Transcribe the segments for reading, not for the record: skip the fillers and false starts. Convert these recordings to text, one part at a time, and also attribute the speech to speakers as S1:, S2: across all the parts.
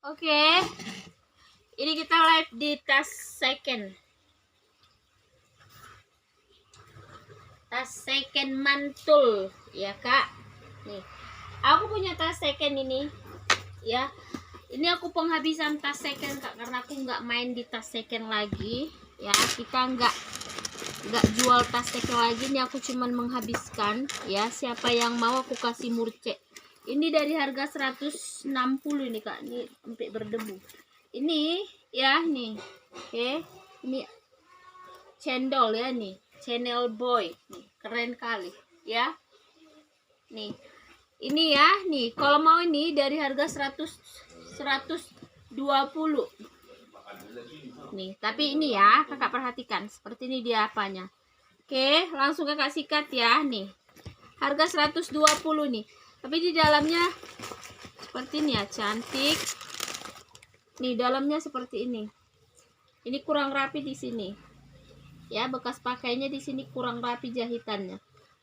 S1: Oke, ini kita live di tas second. Tas second mantul, ya kak. Nih, aku punya tas second ini, ya. Ini aku penghabisan tas second kak, karena aku nggak main di tas second lagi, ya. Kita nggak jual tas second lagi. Ini aku cuman menghabiskan, ya. Siapa yang mau aku kasih murce. Ini dari harga 160 ini kak, ini sampai berdebu. Ini ya nih, oke, ini cendol ya nih, channel boy, nih keren kali ya. Nih, ini ya nih, kalau mau ini dari harga 120 nih, tapi ini ya kakak perhatikan, seperti ini dia apanya. Oke, langsung kakak sikat ya nih, harga 120 nih. Tapi di dalamnya seperti ini ya, cantik. Nih dalamnya seperti ini. Ini kurang rapi di sini. Ya, bekas pakainya di sini kurang rapi jahitannya.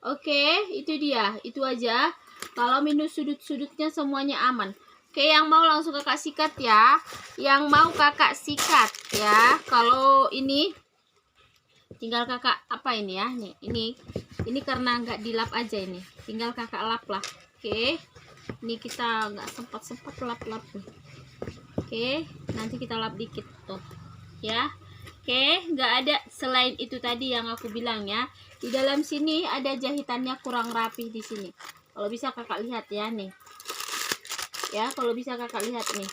S1: Oke, itu dia. Itu aja. Kalau minus sudut-sudutnya semuanya aman. Oke, yang mau langsung kakak sikat ya. Yang mau kakak sikat ya. Kalau ini tinggal kakak apa ini ya? Nih, ini karena nggak dilap aja ini. Tinggal kakak lap lah. Oke, ini kita nggak sempat lap-lap nih. Oke, nanti kita lap dikit tuh, ya. Oke, nggak ada selain itu tadi yang aku bilang ya. Di dalam sini ada jahitannya kurang rapi di sini. Kalau bisa kakak lihat ya nih. Ya, kalau bisa kakak lihat nih.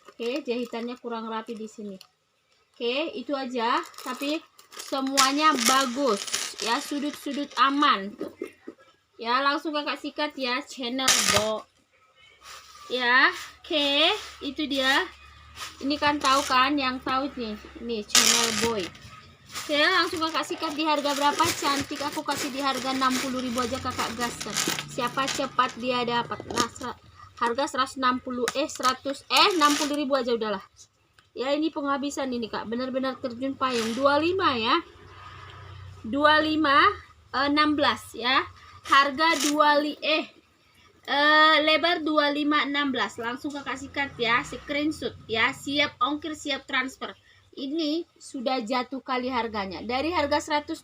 S1: Oke, jahitannya kurang rapi di sini. Oke, itu aja. Tapi semuanya bagus, ya. Sudut-sudut aman. Ya, langsung kakak sikat ya, channel bo. Ya, oke, itu dia. Ini kan tahu kan, yang tahu nih channel boy. Oke, langsung kakak sikat di harga berapa? Cantik, aku kasih di harga 60.000 aja kakak gaskan. Siapa cepat dia dapat. Nah, harga 160 60.000 aja udahlah. Ya, ini penghabisan ini kak, benar-benar terjun payung. 25 ya. 25 16 ya. Harga lebar 2516. Langsung kakak sikat ya, screenshot ya, siap ongkir, siap transfer. Ini sudah jatuh kali harganya. Dari harga 120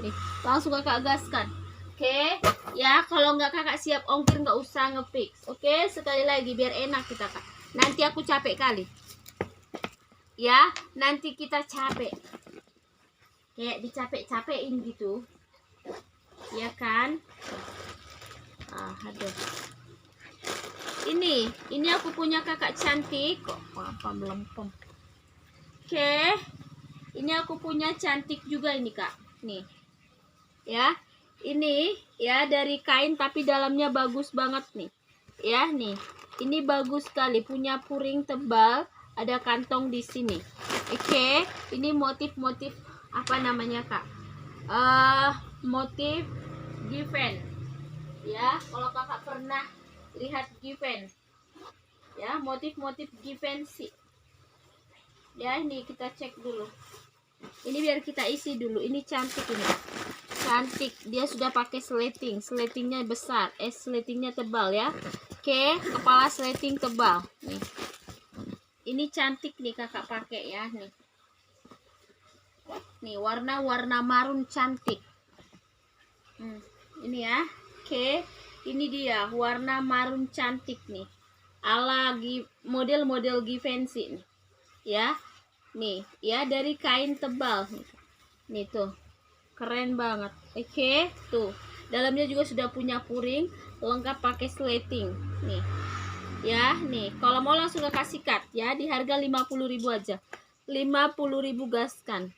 S1: nih, langsung kakak gaskan. Oke, ya kalau nggak kakak siap ongkir nggak usah ngefix. Oke, sekali lagi biar enak kita kak. Nanti aku capek kali. Ya, nanti kita capek. Kayak dicapek-capekin gitu. Ya kan? Aduh. Ini aku punya kakak cantik kok, apa melempem. Oke, ini aku punya cantik juga ini kak, nih ya. Ini ya dari kain tapi dalamnya bagus banget nih ya. Nih, ini bagus sekali, punya puring tebal, ada kantong di sini. Oke, ini motif-motif apa namanya kak, motif given ya. Kalau kakak pernah lihat given ya, motif-motif given sih ya. Ini kita cek dulu, ini biar kita isi dulu. Ini cantik, ini cantik, dia sudah pakai sletingnya besar, sletingnya tebal ya. Oke, kepala sleting tebal nih. Ini cantik nih kakak pakai ya nih. Nih warna marun cantik. Ini ya. Oke, ini dia warna marun cantik nih, ala model-model Givenchy nih ya. Nih ya, dari kain tebal nih tuh, keren banget. Oke, tuh dalamnya juga sudah punya puring, lengkap pakai sleting nih ya. Nih kalau mau langsung kakak sikat ya di harga 50.000 aja. 50.000 gaskan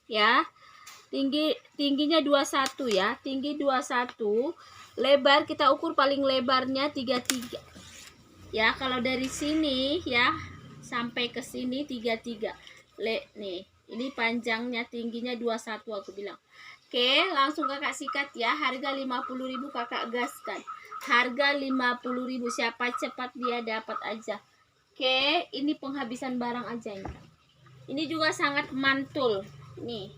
S1: ya. Tingginya 21 ya, tinggi 21. Lebar kita ukur paling lebarnya 33 ya. Kalau dari sini ya sampai ke sini 33. Nih, ini panjangnya, tingginya 21 aku bilang. Oke, langsung kakak sikat ya. Harga 50.000 kakak gaskan. Harga 50.000, siapa cepat dia dapat aja. Oke, ini penghabisan barang aja ini. Ini juga sangat mantul nih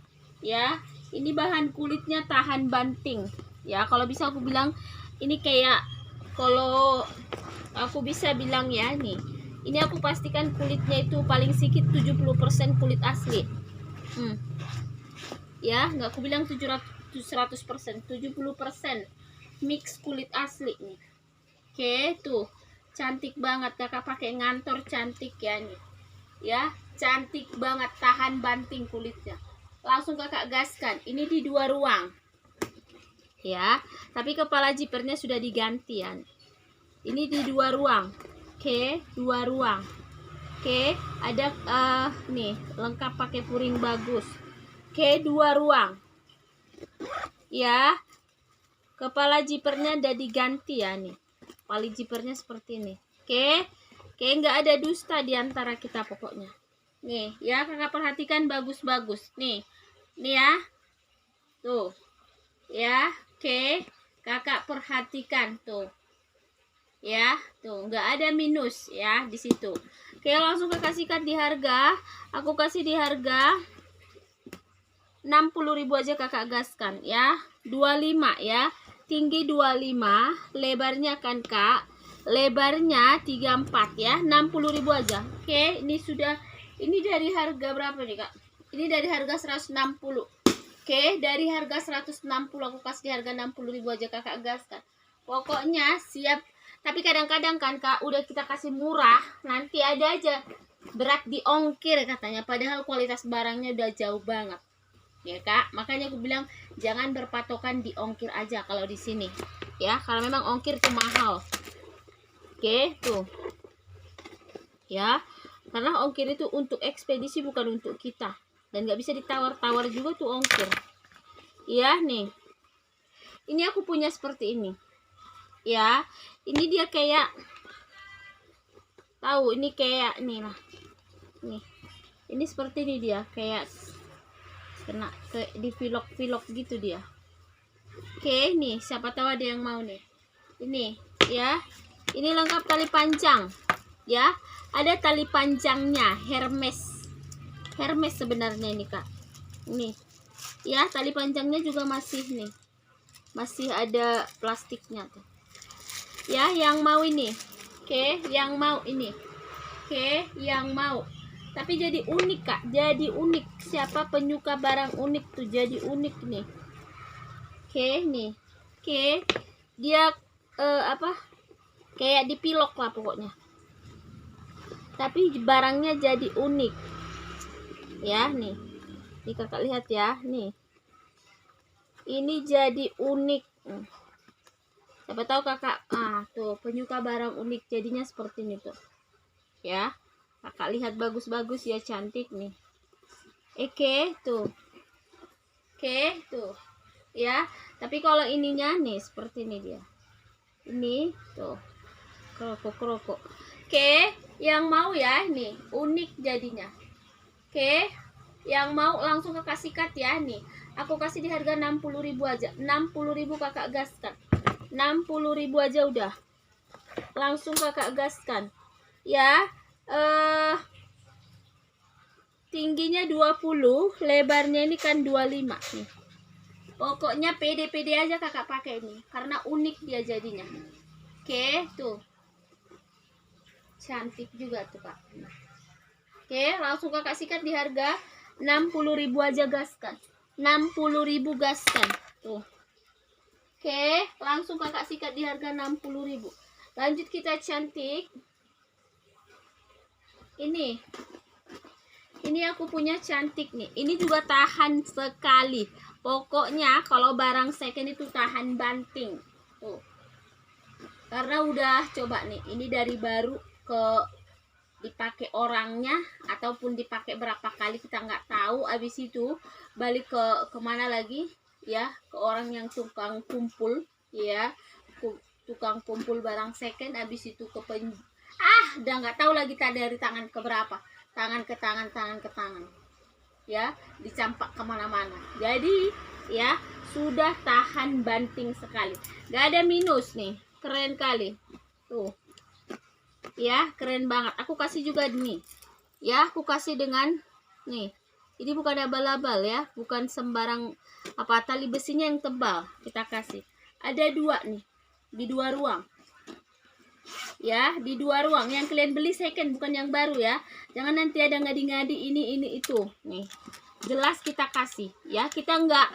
S1: ya. Ini bahan kulitnya tahan banting ya. Kalau bisa aku bilang ini kayak, kalau aku bisa bilang ya nih, Ini aku pastikan kulitnya itu paling sedikit 70% kulit asli. Ya, nggak aku bilang 100%, 70% mix kulit asli nih. Oke, tuh. Cantik banget, kakak pakai ngantor cantik ya nih. Ya, cantik banget, tahan banting kulitnya. Langsung kakak gaskan. Ini di 2 ruang. Ya, tapi kepala jipernya sudah diganti ya. Ini di 2 ruang. Oke, 2 ruang. Oke, ada nih, lengkap pakai puring bagus. Oke, 2 ruang. Ya. Kepala jipernya udah diganti ya nih. Kepala jipernya seperti ini. Oke. Oke, nggak ada dusta di antara kita pokoknya. Nih, ya kakak perhatikan bagus-bagus. Nih. Nih ya. Tuh. Ya, oke. Kakak perhatikan tuh. Ya, tuh nggak ada minus ya di situ. Oke, langsung kakak sikat di harga. Aku kasih di harga 60.000 aja kakak gaskan ya. 25 ya. Tinggi 25, lebarnya kan kak, lebarnya 34 ya, 60.000 aja. Oke, ini sudah, ini dari harga berapa nih kak? Ini dari harga 160. Oke, dari harga 160 aku kasih di harga 60.000 aja kakak gaskan. Pokoknya siap. Tapi kadang-kadang kan kak, udah kita kasih murah, nanti ada aja berat di ongkir katanya, padahal kualitas barangnya udah jauh banget. Ya kak, makanya aku bilang jangan berpatokan di ongkir aja kalau di sini ya, karena memang ongkir itu mahal. Oke, tuh ya, karena ongkir itu untuk ekspedisi bukan untuk kita, dan nggak bisa ditawar-tawar juga tuh ongkir ya. Nih, ini aku punya seperti ini ya, ini dia kayak, tahu ini kayak nih lah, nih ini seperti ini dia kayak kena ke di vlog gitu dia. Oke, nih siapa tahu ada yang mau nih. Ini ya. Ini lengkap tali panjang. Ya, ada tali panjangnya Hermes. Hermes sebenarnya ini, Kak. Ini. Ya, tali panjangnya juga masih nih. Masih ada plastiknya tuh. Ya, yang mau ini. Oke, yang mau ini. Oke, yang mau. Tapi jadi unik kak, jadi unik. Siapa penyuka barang unik tuh, jadi unik nih. Oke nih, oke, dia apa? Kayak dipilok lah pokoknya. Tapi barangnya jadi unik. Ya nih, nih kakak lihat ya, nih. Ini jadi unik. Siapa tahu kakak, tuh penyuka barang unik jadinya seperti ini tuh. Ya. Kakak lihat bagus-bagus ya, cantik nih. Oke, tuh. Oke, tuh. Ya, tapi kalau ininya nih seperti ini dia. Ini tuh. Kroko-kroko. Oke, yang mau ya nih, unik jadinya. Oke. Yang mau langsung kakak sikat ya nih. Aku kasih di harga 60.000 aja. 60.000 kakak gaskan. 60.000 aja udah. Langsung kakak gaskan. Ya. Tingginya 20, lebarnya ini kan 25 nih. Pokoknya pede-pede aja kakak pakai ini karena unik dia jadinya. Oke, tuh. Cantik juga tuh, Kak. Oke, langsung kakak sikat di harga 60.000 aja gaskan. 60.000 gaskan. Tuh. Oke, langsung kakak sikat di harga 60.000. Lanjut kita cantik. Ini aku punya cantik nih. Ini juga tahan sekali. Pokoknya kalau barang second itu tahan banting. Tuh. Karena udah coba nih. Ini dari baru ke dipakai orangnya ataupun dipakai berapa kali kita nggak tahu. Abis itu balik ke kemana lagi? Ya, ke orang yang tukang kumpul. Ya, tukang kumpul barang second. Abis itu ke udah nggak tahu lagi tadi dari tangan ke berapa. Tangan ke tangan ya, dicampak kemana-mana. Jadi ya sudah tahan banting sekali, nggak ada minus nih, keren kali tuh ya, keren banget. Aku kasih juga nih ya, aku kasih dengan nih, ini bukan abal-abal ya, bukan sembarang apa, tali besinya yang tebal kita kasih. Ada 2 nih di 2 ruang Ya, di 2 ruang. Yang kalian beli second, bukan yang baru ya. Jangan nanti ada ngadi-ngadi ini itu. Nih, jelas kita kasih ya. Kita nggak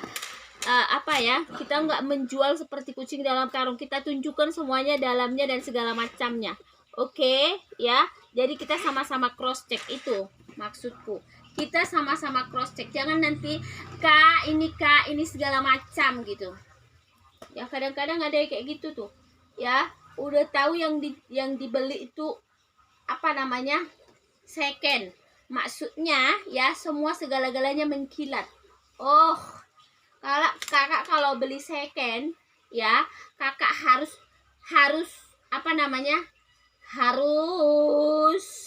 S1: kita nggak menjual seperti kucing dalam karung. Kita tunjukkan semuanya dalamnya dan segala macamnya. Oke, ya. Jadi kita sama-sama cross check, itu maksudku. Kita sama-sama cross check. Jangan nanti Kak ini segala macam gitu. Ya, kadang-kadang ada kayak gitu tuh. Ya, udah tahu yang dibeli itu second. Maksudnya ya semua segala-galanya mengkilat. Oh, kakak kalau beli second ya, kakak harus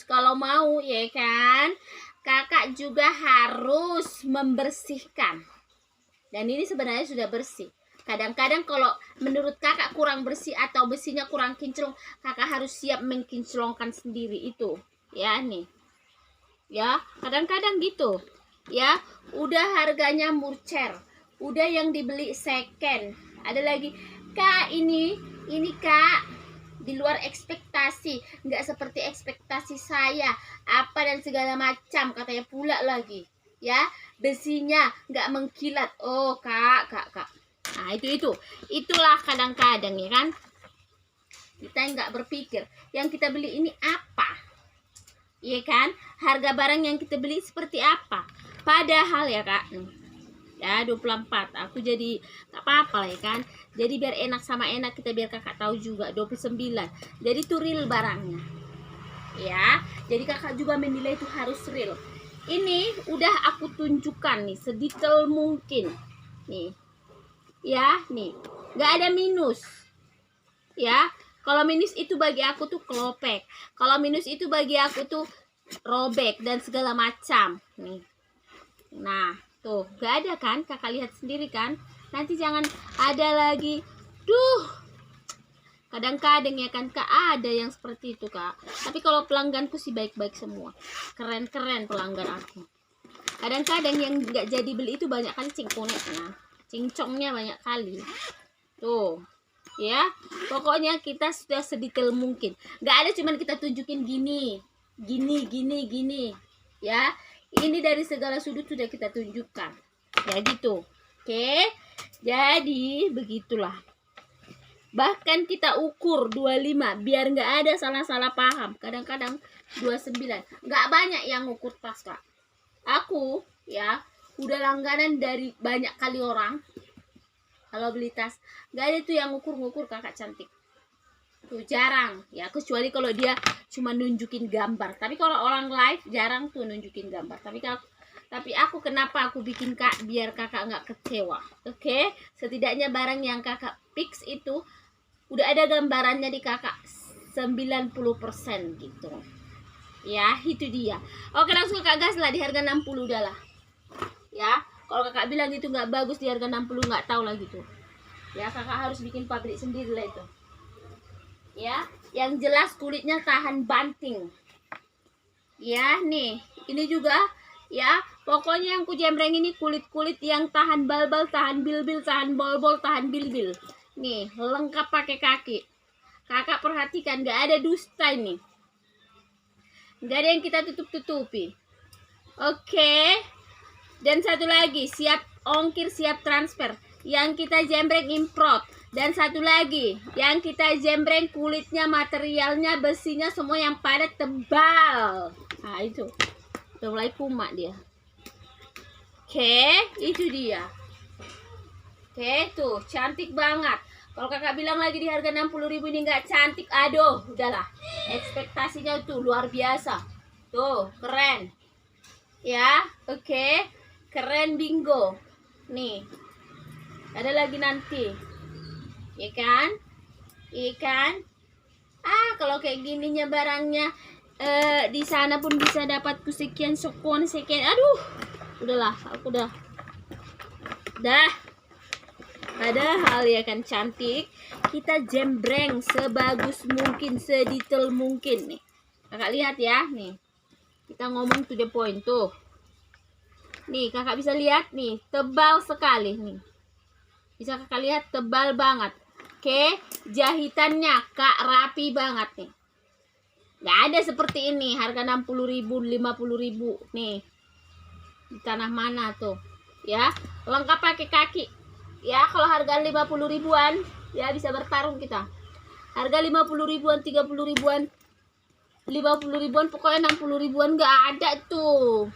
S1: kalau mau ya kan, kakak juga harus membersihkan. Dan ini sebenarnya sudah bersih. Kadang-kadang kalau menurut kakak kurang bersih atau besinya kurang kinclong, kakak harus siap mengkinclongkan sendiri itu. Ya nih. Ya, kadang-kadang gitu. Ya, udah harganya murcer. Udah yang dibeli second. Ada lagi, Kak ini Kak di luar ekspektasi, nggak seperti ekspektasi saya, apa dan segala macam, katanya pula lagi. Ya, besinya nggak mengkilat. Oh, Kak. Nah, itulah kadang-kadang ya kan. Kita nggak berpikir yang kita beli ini apa. Iya kan? Harga barang yang kita beli seperti apa. Padahal ya Kak, ya 24, aku jadi gak apa-apa lah ya kan. Jadi biar enak sama enak, biar kakak tahu juga 29. Jadi itu real barangnya. Ya, jadi kakak juga menilai itu harus real. Ini udah aku tunjukkan nih sedetail mungkin. Nih. Ya, nih. Gak ada minus. Ya, kalau minus itu bagi aku tuh kelopek. Kalau minus itu bagi aku tuh robek dan segala macam. Nih. Nah, tuh, gak ada kan? Kakak lihat sendiri kan? Nanti jangan ada lagi. Duh. Kadang-kadang ya kan Kak, ada yang seperti itu Kak. Tapi kalau pelangganku sih baik-baik semua. Keren-keren pelanggan aku. Kadang-kadang yang gak jadi beli itu banyak kali cingkoneknya. Cincongnya banyak kali. Tuh. Ya, pokoknya kita sudah sedetail mungkin. Gak ada cuman kita tunjukin gini. Ya, ini dari segala sudut sudah kita tunjukkan. Ya gitu. Oke. Jadi begitulah. Bahkan kita ukur 25 biar nggak ada salah-salah paham. Kadang-kadang 29. Nggak banyak yang ukur tas Kak. Aku ya udah langganan dari banyak kali orang. Kalau beli tas, nggak ada tuh yang ngukur-ngukur kakak cantik. Tuh jarang ya, kecuali kalau dia cuma nunjukin gambar. Tapi kalau orang live jarang tuh nunjukin gambar. Tapi aku kenapa aku bikin Kak biar kakak nggak kecewa. Oke? Setidaknya barang yang kakak fix itu udah ada gambarannya di kakak 90% gitu. Ya, itu dia. Oke, langsung kakak gas lah di harga 60 udah lah. Ya, kalau kakak bilang itu nggak bagus di harga 60, nggak tahu lah gitu. Ya, kakak harus bikin pabrik sendiri lah itu. Ya, yang jelas kulitnya tahan banting. Ya, nih, ini juga ya, pokoknya yang kujembreng ini kulit-kulit yang tahan bal-bal, tahan bil-bil, tahan bol-bol, tahan bil-bil. Nih, lengkap pakai kaki. Kakak perhatikan, gak ada dusta ini. Gak ada yang kita tutup-tutupi. Oke. Dan satu lagi, siap ongkir, siap transfer. Yang kita jembreng import. Dan satu lagi, yang kita jembreng kulitnya, materialnya, besinya semua yang padat, tebal. Nah, itu. Udah mulai kumat dia. Oke, itu dia. Oke, tuh cantik banget. Kalau kakak bilang lagi di harga 60.000 ini nggak cantik, aduh, udahlah. Ekspektasinya tuh luar biasa. Tuh, keren. Ya, oke. Keren bingo. Nih. Ada lagi nanti. Iya kan? Iya kan? Kalau kayak gininya barangnya di sana pun bisa dapatku sekian. Aduh. Udahlah, aku udah. Padahal ya kan cantik, kita jembreng sebagus mungkin, sedetail mungkin nih. Kakak lihat ya, nih. Kita ngomong to the point tuh. Nih, kakak bisa lihat nih, tebal sekali nih. Bisa kakak lihat tebal banget. Oke, jahitannya kak rapi banget nih. Nggak ada seperti ini, harga 60.000, 50.000 nih. Di tanah mana tuh? Ya, lengkap pakai kaki. Ya, kalau harga 50 ribuan, ya bisa bertarung kita. Harga 50 ribuan, 30 ribuan, 50 ribuan, pokoknya 60 ribuan nggak ada tuh.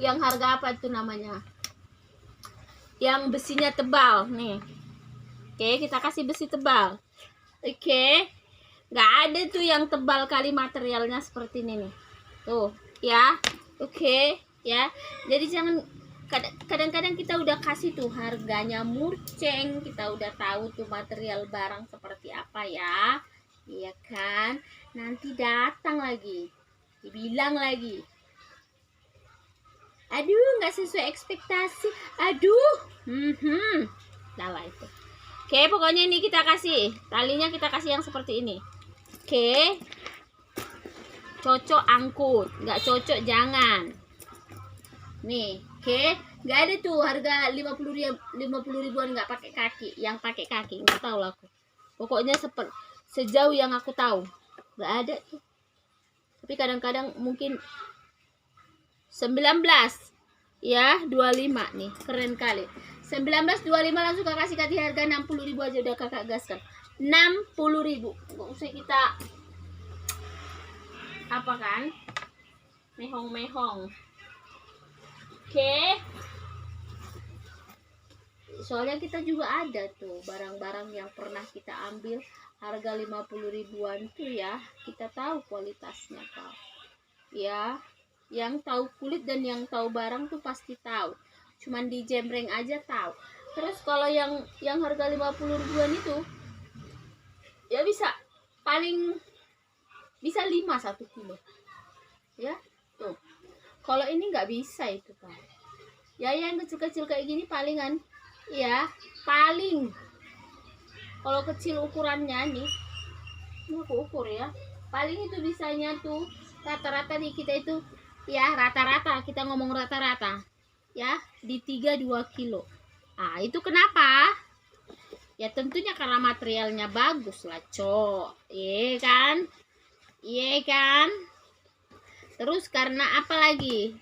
S1: Yang harga apa itu namanya? Yang besinya tebal nih. Oke, kita kasih besi tebal. Oke, nggak ada tuh yang tebal kali materialnya seperti ini nih. Tuh, ya. Oke, ya. Jadi jangan, kadang-kadang kita udah kasih tuh harganya murceng, kita udah tahu tuh material barang seperti apa ya. Iya kan? Nanti datang lagi, dibilang lagi, aduh nggak sesuai ekspektasi, aduh. Lah itu. Oke, pokoknya ini kita kasih talinya, kita kasih yang seperti ini. Oke, cocok angkut, nggak cocok jangan. Nih, oke, nggak ada tuh harga 50 ribuan nggak pakai kaki. Yang pakai kaki nggak tahu lah aku. Pokoknya sejauh yang aku tahu nggak ada tuh. Tapi kadang-kadang mungkin 19 ya 25 nih, keren kali. 19.25 langsung kakak kasih harga 60.000 aja, udah kakak gaskan 60.000. Nggak usah kita apa kan, mehong-mehong. Oke, soalnya kita juga ada tuh barang-barang yang pernah kita ambil harga 50 ribuan tuh ya, kita tahu kualitasnya kak ya. Yang tahu kulit dan yang tahu barang tuh pasti tahu, cuman di jembreng aja tahu. Terus kalau yang harga 50 ribuan itu ya bisa paling bisa 5 1 kilo ya tuh. Kalau ini nggak bisa itu kan ya, yang kecil-kecil kayak gini palingan ya, paling kalau kecil ukurannya nih, ini aku ukur ya, paling itu bisanya tuh rata-rata di kita itu ya, rata-rata kita ngomong rata-rata ya di 32 kilo. Nah itu kenapa? Ya tentunya karena materialnya bagus lah cok, iya kan, iya kan. Terus karena apa lagi?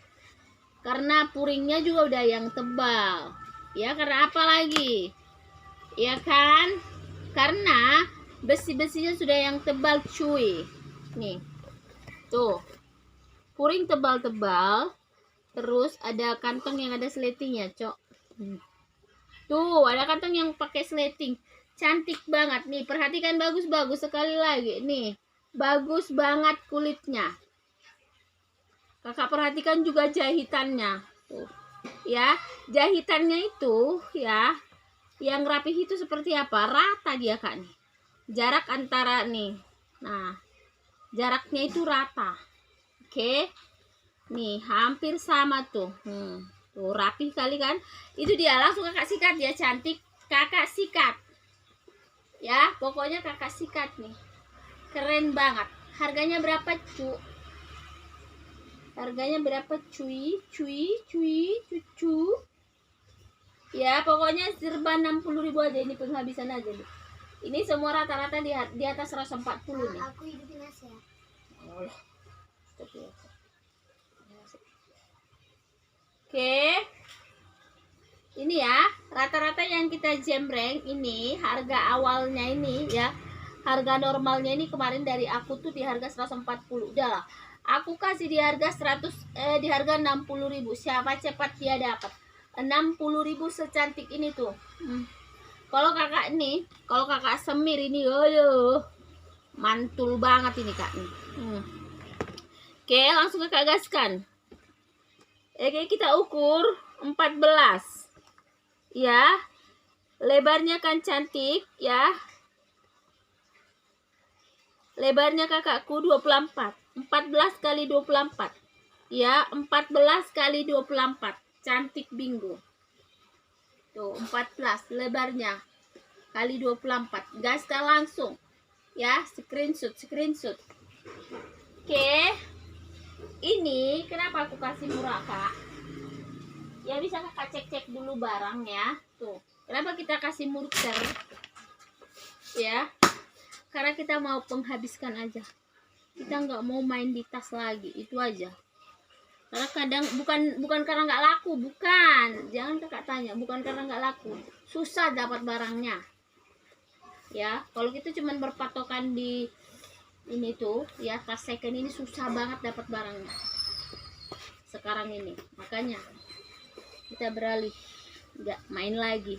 S1: Karena puringnya juga udah yang tebal ya. Karena apa lagi ya kan? Karena besi-besinya sudah yang tebal cuy. Nih tuh, puring tebal-tebal, terus ada kantong yang ada sletingnya cok. Tuh ada kantong yang pakai sleting, cantik banget nih. Perhatikan, bagus-bagus sekali lagi nih, bagus banget kulitnya. Kakak perhatikan juga jahitannya tuh ya, jahitannya itu ya yang rapih itu seperti apa, rata dia kak nih. Jarak antara nih, nah jaraknya itu rata. Oke, nih hampir sama tuh. Tuh rapih kali kan. Itu dia, langsung kakak sikat ya, cantik. Kakak sikat ya, pokoknya kakak sikat nih, keren banget. Harganya berapa cu? Harganya berapa cuy? Cucu ya, pokoknya serba 60 ribu aja. Ini penghabisan aja nih. Ini semua rata-rata di atas 140 nih. Aku hidupin nasi ya. Oke, ini ya rata-rata yang kita jembreng ini, harga awalnya ini ya, harga normalnya ini kemarin dari aku tuh di harga 140. Udah lah, aku kasih di harga 100 di harga 60.000. Siapa cepat dia dapat 60.000 secantik ini tuh. Kalau kakak nih, kalau kakak semir ini, aduh mantul banget ini kak nih. Oke, langsung kakak gaskan. Oke, kita ukur 14 ya, lebarnya kan cantik ya, lebarnya kakakku 24, 14 kali 24 ya, 14 kali 24, cantik bingo tuh. 14 lebarnya kali 24, gaskan langsung ya, screenshot. Oke, ini kenapa aku kasih murah kak ya, bisa kakak cek dulu barangnya tuh. Kenapa kita kasih murah? ya, karena kita mau menghabiskan aja, kita nggak mau main di tas lagi, itu aja. Karena kadang bukan karena nggak laku, bukan, jangan kakak tanya, bukan karena nggak laku, susah dapat barangnya ya. Kalau kita cuman berpatokan di ini tuh ya, tas second ini susah banget dapat barangnya sekarang ini. Makanya kita beralih, nggak main lagi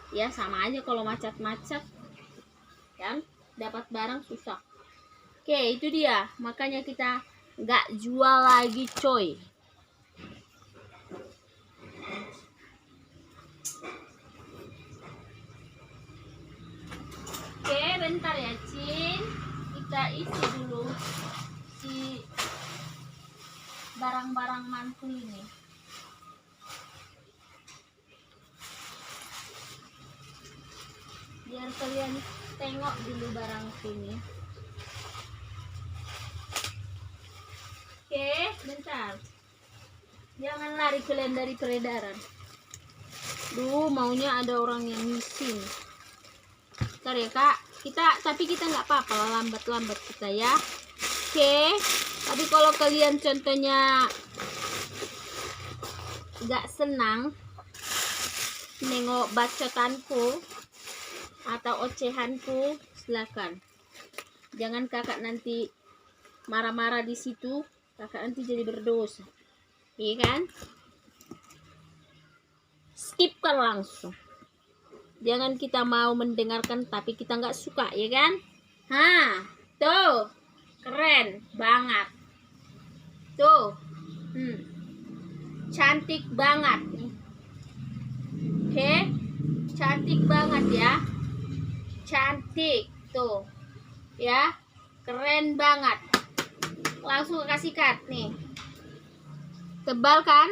S1: ya, sama aja kalau macet-macet kan, dapat barang susah. Oke, itu dia, makanya kita nggak jual lagi coy. Oke, bentar ya Cin, kita isi dulu si barang-barang mantul ini. Biar kalian tengok dulu barang sini. Oke, bentar, jangan lari kalian dari peredaran. Duh, maunya ada orang yang missing. Bentar ya kak, tapi kita nggak apa-apa lah, lambat-lambat kita ya. Oke, tapi kalau kalian contohnya nggak senang nengok bacotanku atau ocehanku, silakan. Jangan kakak nanti marah-marah di situ, kakak nanti jadi berdosa, iya kan? Skip kan langsung. Jangan kita mau mendengarkan tapi kita nggak suka, ya kan? Tuh, keren banget. Tuh, cantik banget. Oke, cantik banget ya. Cantik, tuh, ya, keren banget. Langsung kasih cut nih. Tebal kan?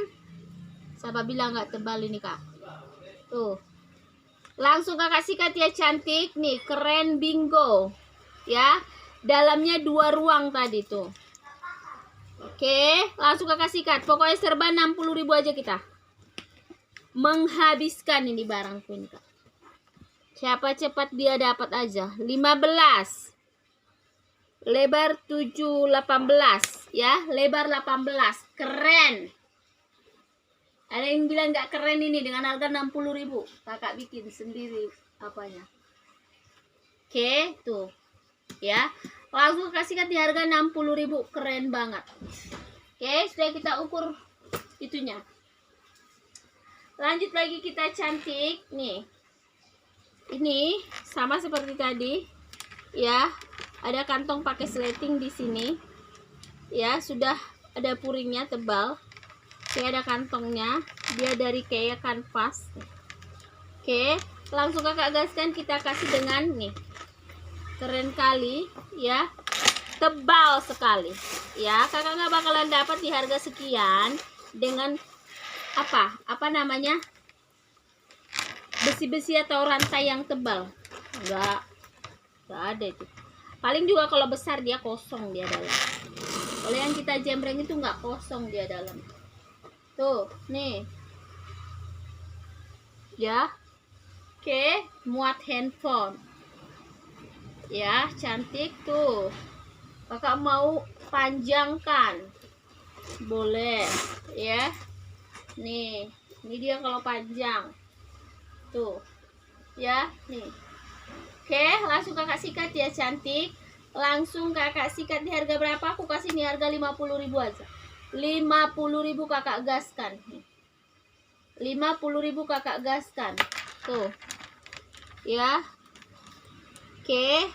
S1: Siapa bilang nggak tebal ini kak? Tuh. Langsung kakak sikat ya, cantik nih, keren bingo ya. Dalamnya 2 ruang tadi tuh. Oke, langsung kakak sikat. Pokoknya serba 60.000 aja kita. Menghabiskan ini barangku ini kak. Siapa cepat dia dapat aja. 15. Lebar 718 ya, lebar 18. Keren. Ada yang bilang nggak keren ini dengan harga 60.000. Kakak bikin sendiri apanya. Oke, tuh. Ya. Langsung kasihkan di harga 60.000. Keren banget. Oke, sudah kita ukur itunya. Lanjut lagi kita cantik nih. Ini sama seperti tadi. Ya. Ada kantong pakai sleting di sini. Ya, sudah ada puringnya tebal. Oke, ada kantongnya, dia dari kayak kanvas. Oke, langsung kakak gaskan, kita kasih dengan nih, keren kali ya, tebal sekali ya. Kakak nggak bakalan dapat di harga sekian dengan apa namanya, besi-besi atau rantai yang tebal. Nggak ada itu. Paling juga kalau besar dia kosong dia dalam. Kalau yang kita jembreng itu nggak kosong dia dalam. Tuh, nih. Ya. Oke, muat handphone. Ya, cantik tuh. Kakak mau panjangkan. Boleh, ya. Nih, ini dia kalau panjang. Tuh. Ya, nih. Oke, langsung kakak sikat ya, cantik. Langsung kakak sikat di harga berapa? Aku kasih nih harga 50.000 aja. 50.000 kakak gaskan. 50.000 kakak gaskan. Tuh. Ya. Oke.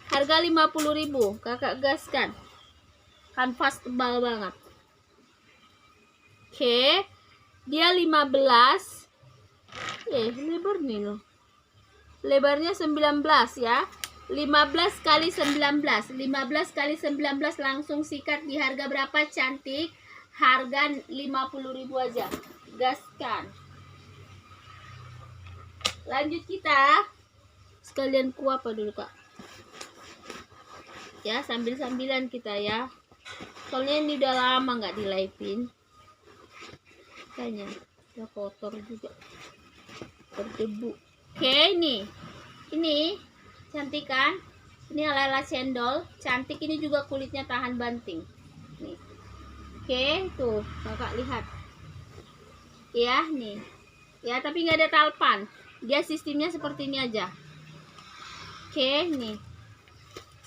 S1: Harga 50.000 kakak gaskan. Kanvas tebal banget. Oke. Dia 15. Lebar nih loh. Lebarnya 19 ya. 15 kali 19. 15 kali 19 langsung sikat di harga berapa, cantik? Harga 50.000 aja. Gaskan. Lanjut kita. Sekalian apa dulu kak? Ya, sambil-sambilan kita ya. Soalnya ini udah lama nggak di live-in. Kayaknya udah kotor juga. Berdebu. Oke, ini. Cantik kan? Ini ala-ala cendol, cantik. Ini juga kulitnya tahan banting. Nih. Oke, tuh kakak lihat. Ya, nih. Ya, tapi nggak ada talpan. Dia sistemnya seperti ini aja. Oke, nih.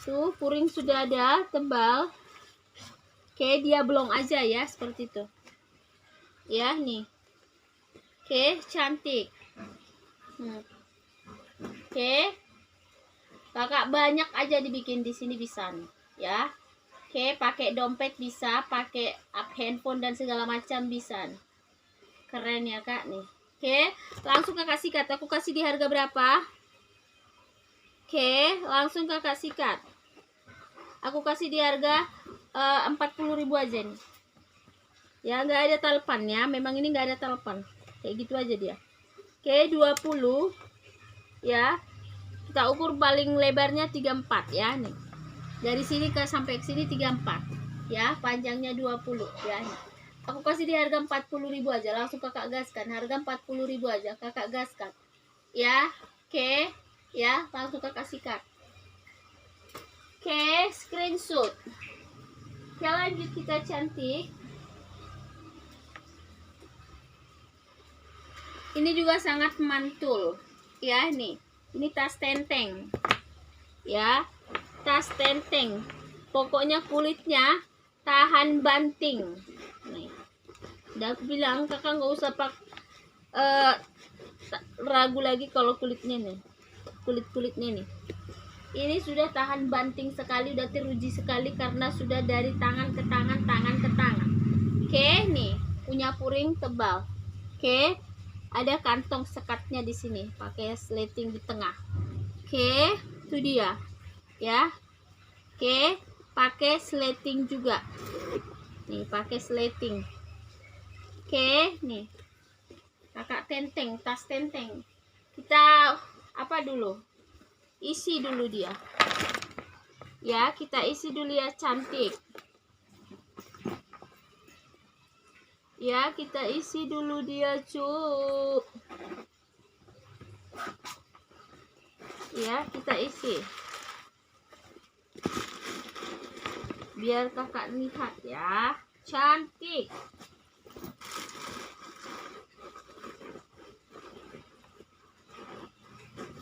S1: Tuh, puring sudah ada, tebal. Oke, dia belum aja ya, seperti itu. Ya, nih. Oke, cantik. Oke. Kakak banyak aja dibikin di sini bisa nih, ya. Oke, pakai dompet bisa, pakai handphone dan segala macam bisa nih. Keren ya, Kak, nih. Oke, langsung kakak sikat. Aku kasih di harga berapa? Oke, langsung kakak sikat. Aku kasih di harga 40.000 aja nih. Ya, nggak ada talpannya. Memang ini nggak ada talpan. Kayak gitu aja dia. Oke, 20. Ya. Kita ukur paling lebarnya 34 ya nih. Dari sini ke sampai ke sini 34. Ya, panjangnya 20 ya nih. Aku kasih di harga 40.000 aja. Langsung kakak gaskan. Harga 40.000 aja. Kakak gaskan. Ya. Oke. Ya, langsung kakak sikat. Oke, screenshot. Oke, lanjut kita cantik. Ini juga sangat mantul. Ya, nih. Ini tas tenteng. Ya, tas tenteng. Pokoknya kulitnya tahan banting. Nih. Udah aku bilang kakak nggak usah ragu lagi kalau kulitnya nih. Kulitnya nih. Ini sudah tahan banting sekali, udah teruji sekali karena sudah dari tangan ke tangan, tangan ke tangan. Oke, nih punya puring tebal. Oke, ada kantong sekatnya di sini, pakai sleting di tengah. Oke, itu dia. Ya. Oke, pakai sleting juga. Nih, pakai sleting. Oke, nih. Kakak tenteng, tas tenteng. Kita apa dulu? Isi dulu dia. Ya, kita isi dulu ya, cantik. Ya, kita isi dulu dia, cuk. Ya, kita isi. Biar kakak lihat ya. Cantik.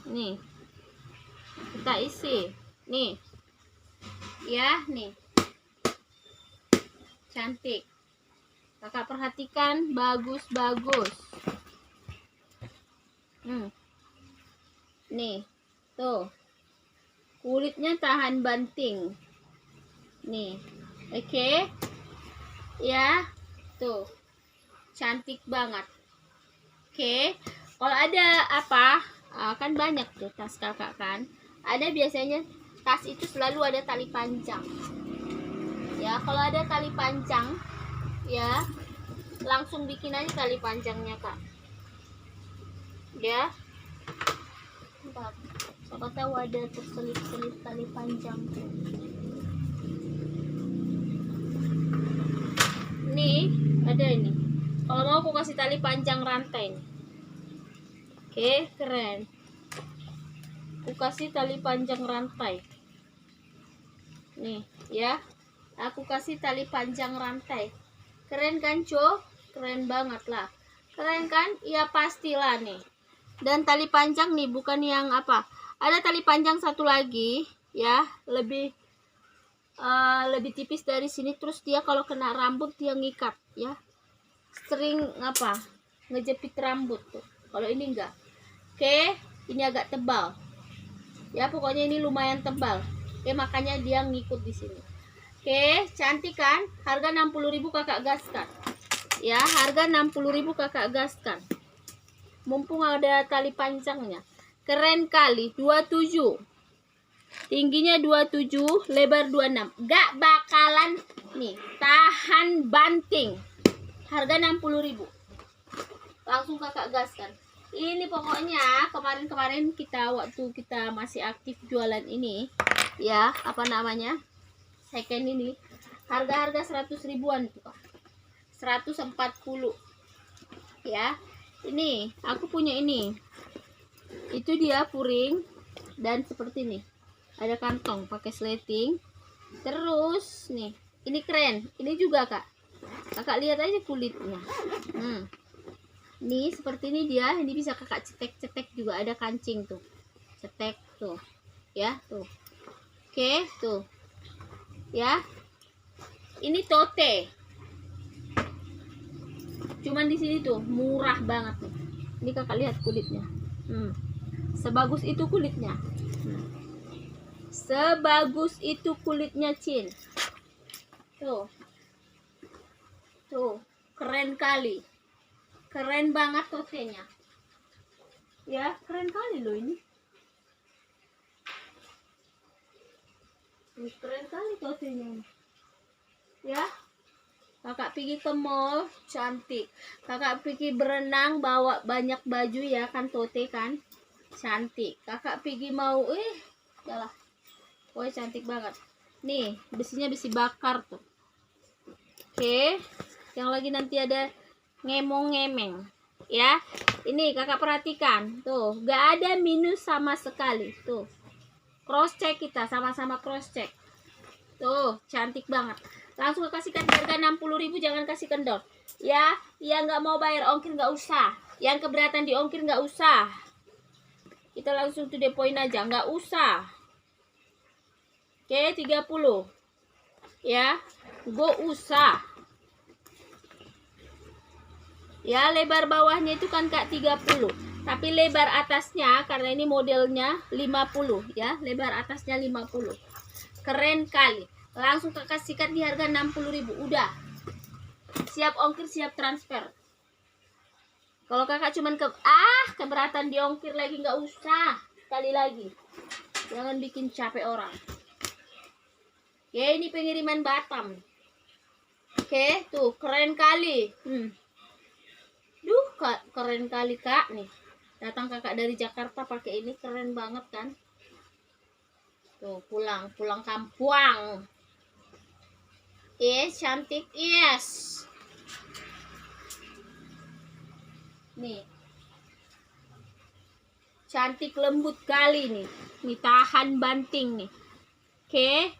S1: Nih. Kita isi. Nih. Ya, nih. Cantik. Kakak perhatikan, bagus-bagus. Nih. Tuh. Kulitnya tahan banting. Nih. Oke. Ya. Tuh. Cantik banget. Oke. Kalau ada apa? Kan banyak tuh tas kakak kan. Ada biasanya tas itu selalu ada tali panjang. Ya, kalau ada tali panjang, ya, langsung bikin aja tali panjangnya, Kak. Ya. Bentar. Siapa tahu ada terselip-selip tali panjang. Nih, ada ini. Kalau mau aku kasih tali panjang rantai nih. Oke, keren. Aku kasih tali panjang rantai. Nih, ya. Aku kasih tali panjang rantai. Keren kan, Co? Keren banget lah. Keren kan? Iya, pastilah nih. Dan tali panjang nih, bukan yang apa. Ada tali panjang satu lagi, ya. Lebih tipis dari sini. Terus dia kalau kena rambut, dia ngikat, ya. Sering apa? Ngejepit rambut tuh. Kalau ini enggak. Oke, ini agak tebal. Ya, pokoknya ini lumayan tebal. Oke, makanya dia ngikut di sini. Oke, cantik kan? Harga 60.000 kakak gaskan. Ya, harga 60.000 kakak gaskan. Mumpung ada tali panjangnya. Keren kali, 27. Tingginya 27, lebar 26. Gak bakalan nih, tahan banting. Harga 60.000. Langsung kakak gaskan. Ini pokoknya kemarin-kemarin waktu kita masih aktif jualan ini, ya, apa namanya? Second ini harga-harga 100 ribuan tuh, Kak. 140. Ya. Ini aku punya ini. Itu dia puring. Dan seperti ini, ada kantong pakai sleting. Terus nih, ini keren, ini juga kak. Kakak lihat aja kulitnya. Nih seperti ini dia, ini bisa kakak cetek-cetek juga, ada kancing tuh, cetek tuh, ya tuh. Oke tuh, ya. Ini tote. Cuman di sini tuh murah banget nih. Ini kakak lihat kulitnya. Sebagus itu kulitnya. Sebagus itu kulitnya, Cin. Tuh. Tuh, keren kali. Keren banget totenya. Ya, keren kali loh ini. Ini keren kali totenya. Ya. Kakak pergi ke mall, cantik. Kakak pergi berenang, bawa banyak baju ya kan, tote kan, cantik. Kakak pergi mau, yalah, woi cantik banget. Nih, besinya besi bakar tuh. Oke, yang lagi nanti ada ngemong-ngemeng, ya. Ini kakak perhatikan, tuh, gak ada minus sama sekali, tuh. Cross check kita, sama-sama cross check. Tuh, cantik banget. Langsung kasihkan harga 60.000, jangan kasih kendor. Ya, yang nggak mau bayar ongkir nggak usah. Yang keberatan di ongkir nggak usah. Kita langsung to the point aja, nggak usah. Oke, 30. Ya, go usah. Ya, lebar bawahnya itu kan kak 30. Tapi lebar atasnya, karena ini modelnya 50. Ya, lebar atasnya 50. Keren kali. Langsung kakak sikat di harga 60.000. Udah. Siap ongkir, siap transfer. Kalau kakak cuman keberatan di ongkir lagi, nggak usah. Sekali lagi. Jangan bikin capek orang. Oke, ini pengiriman Batam. Oke, tuh keren kali. Duh, keren kali kak nih. Datang kakak dari Jakarta pakai ini, keren banget kan? Tuh, pulang kampung. Yes, cantik. Yes. Nih. Cantik lembut kali nih. Nih tahan banting nih. Oke.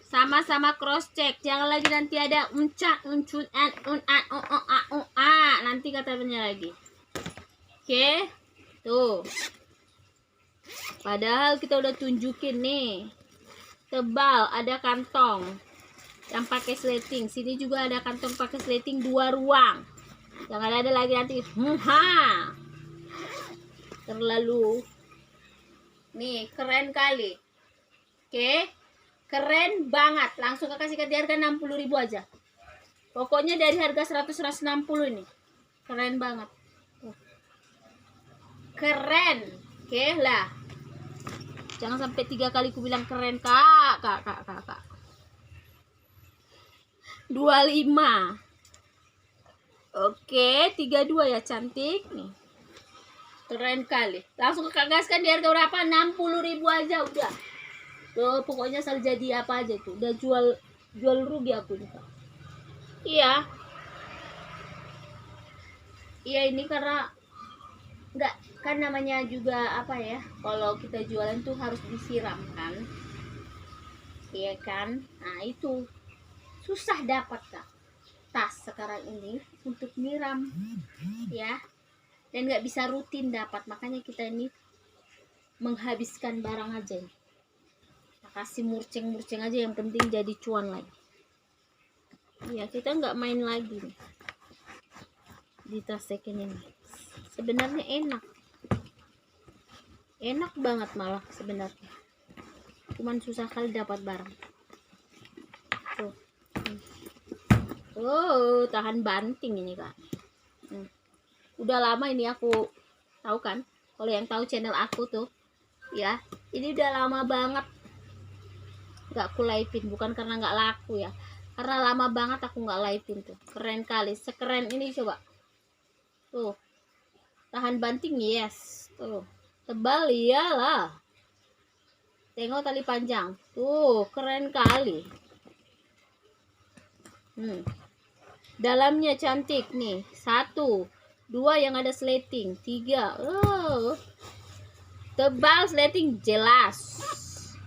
S1: Sama-sama cross check. Jangan lagi nanti ada nanti katanya lagi. Oke. Tuh. Padahal kita udah tunjukin nih. Tebal, ada kantong yang pakai sleting. Sini juga ada kantong pakai sleting 2 ruang. Jangan ada lagi nanti terlalu. Nih keren kali. Oke, keren banget. Langsung kakak kasih di harga 60.000 aja. Pokoknya dari harga 100-160 ini. Keren banget. Keren. Oke lah. Jangan sampai 3 kali ku bilang keren kak. 25. Oke, 32 ya cantik nih. Keren kali. Langsung kakak gaskan di harga berapa? 60.000 aja udah. Tuh, pokoknya asal jadi apa aja tuh. Udah jual rugi aku nih, Kak. Iya. Iya, ini karena enggak kan namanya juga apa ya? Kalau kita jualan tuh harus disiram kan. Iya kan? Nah, itu susah dapat kak tas sekarang ini untuk nyiram ya, dan nggak bisa rutin dapat, makanya kita ini menghabiskan barang aja, kasih murceng aja, yang penting jadi cuan lagi ya. Kita nggak main lagi nih di tas second ini. Sebenarnya enak banget malah sebenarnya, cuman susah kali dapat barang tuh. Oh, tahan banting ini kak. Udah lama ini aku tahu kan, kalau yang tahu channel aku tuh ya, ini udah lama banget nggak aku live-in. Bukan karena nggak laku ya, karena lama banget aku nggak live-in tuh. Keren kali, sekeren ini coba tuh. Tahan banting, yes. Tuh tebal, iyalah. Tengok tali panjang tuh, keren kali. Dalamnya cantik nih. 1, 2 yang ada slating, 3. tebal sleting jelas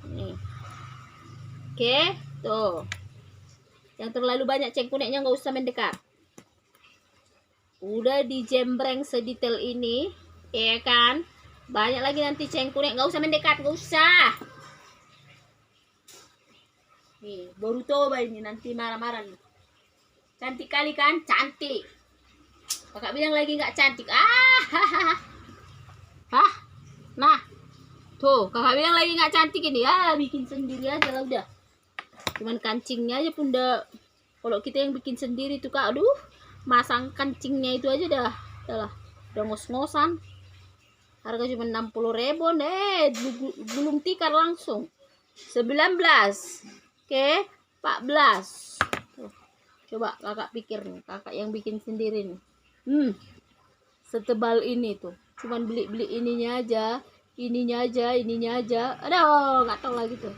S1: nih. Oke, tuh yang terlalu banyak cengkuneknya nggak usah mendekat. Udah dijembreng sedetail ini, ya kan? Banyak lagi nanti cengkunek, nggak usah mendekat, nggak usah. Nih, baru coba ini nanti marah-marah nih. Cantik kali kan? Cantik. Kakak bilang lagi nggak cantik. Nah, tuh kakak bilang lagi nggak cantik ini. Bikin sendiri aja lah udah. Cuman kancingnya aja pun udah. Kalau kita yang bikin sendiri tuh kak, aduh, masang kancingnya itu aja dah lah, udah ngos-ngosan. Harga cuma 60.000 deh, gulung tikar langsung 19. Oke, 14. Tuh, coba kakak pikir nih, kakak yang bikin sendiri nih. Setebal ini tuh, cuman beli ininya aja. Aduh, nggak tahu lagi tuh.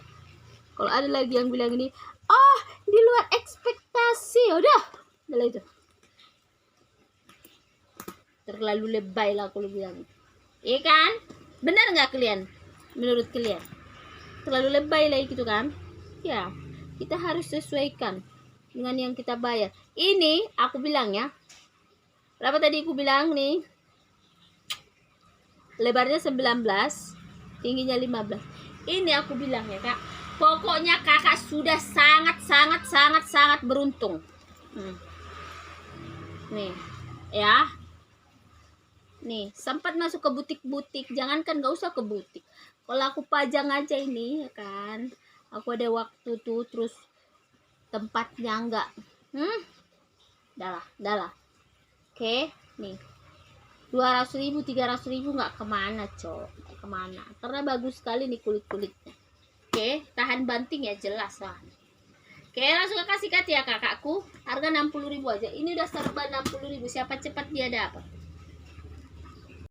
S1: Kalau ada lagi yang bilang ini, oh di luar ekspektasi, udah itu. Terlalu lebay lah kalau bilang. Iya kan? Benar nggak kalian? Menurut kalian? Terlalu lebay lah gitu kan? Ya, kita harus sesuaikan dengan yang kita bayar. Ini aku bilang ya. Berapa tadi aku bilang nih? Lebarnya 19, tingginya 15. Ini aku bilang ya kak. Pokoknya kakak sudah sangat beruntung. Nih, ya. Nih, sempat masuk ke butik-butik. Jangankan gak usah ke butik. Kalau aku pajang aja ini, ya kan. Aku ada waktu tuh, terus tempatnya enggak. Dah lah. Oke, nih. 200.000, 300.000 nggak kemana, cok. Nggak kemana. Karena bagus sekali nih kulit-kulitnya. Oke, tahan banting ya, jelas lah. Oke, langsung kasih kat ya kakakku. Harga 60.000 aja. Ini udah serba 60.000. Siapa cepat dia dapat.